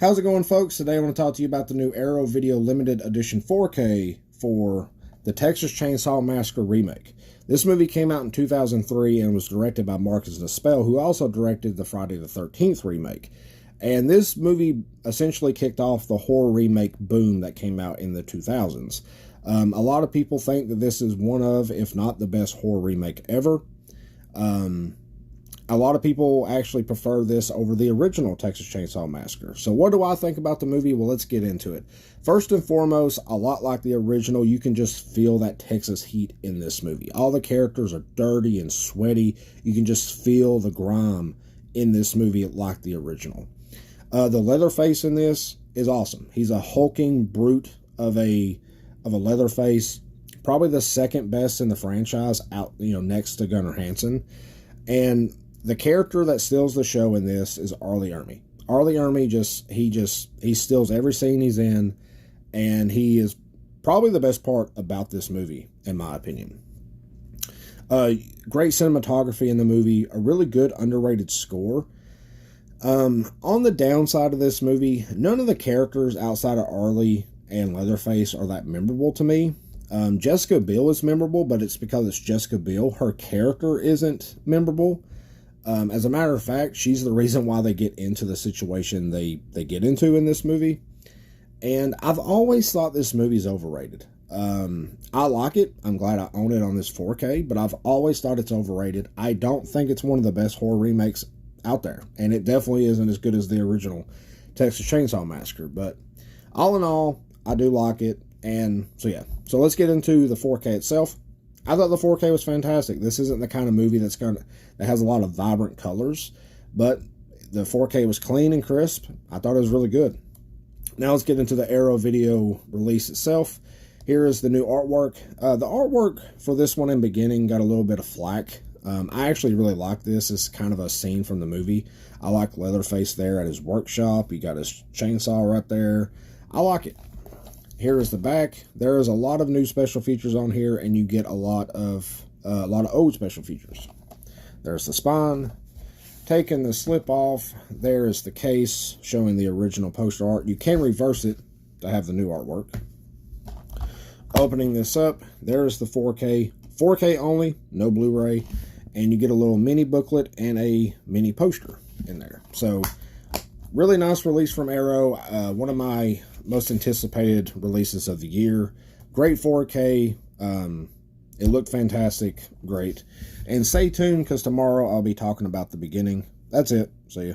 How's it going, folks? Today I want to talk to you about the new Arrow Video Limited Edition 4K for the Texas Chainsaw Massacre remake. This movie came out in 2003 and was directed by Marcus Nispel, who also directed the Friday the 13th remake. And this movie essentially kicked off the horror remake boom that came out in the 2000s. A lot of people think that this is one of, if not the best horror remake ever. A lot of people actually prefer this over the original Texas Chainsaw Massacre. So what do I think about the movie? Well, let's get into it. First and foremost, a lot like the original, you can just feel that Texas heat in this movie. All the characters are dirty and sweaty. You can just feel the grime in this movie like the original. The Leatherface in this is awesome. He's a hulking brute of a Leatherface, probably the second best in the franchise, out next to Gunnar Hansen. And the character that steals the show in this is Arlie Ermey. Arlie Ermey he steals every scene he's in, and he is probably the best part about this movie, in my opinion. Great cinematography in the movie, a really good underrated score. On the downside of this movie, none of the characters outside of Arlie and Leatherface are that memorable to me. Jessica Biel is memorable, but it's because it's Jessica Biel. Her character isn't memorable. As a matter of fact, she's the reason why they get into the situation they get into in this movie. And I've always thought this movie's overrated. I like it. I'm glad I own it on this 4K, but I've always thought it's overrated. I don't think it's one of the best horror remakes out there, and it definitely isn't as good as the original Texas Chainsaw Massacre. But all in all, I do like it. And so yeah, so let's get into the 4K itself. I thought the 4K was fantastic. This isn't the kind of movie that has a lot of vibrant colors, but the 4K was clean and crisp. I thought it was really good. Now let's get into the Arrow video release itself. Here is the new artwork. The artwork for this one in beginning got a little bit of flack. I actually really like this. It's kind of a scene from the movie. I like Leatherface there at his workshop. He got his chainsaw right there. I like it. Here is the back. There is a lot of new special features on here, and you get a lot of old special features. There's the spine. Taking the slip off, there is the case showing the original poster art. You can reverse it to have the new artwork. Opening this up, there's the 4K. 4K only, no Blu-ray. And you get a little mini booklet and a mini poster in there. So, really nice release from Arrow. One of my most anticipated releases of the year. Great 4K. It looked fantastic. Great. And stay tuned, because tomorrow I'll be talking about the beginning. That's it. See ya.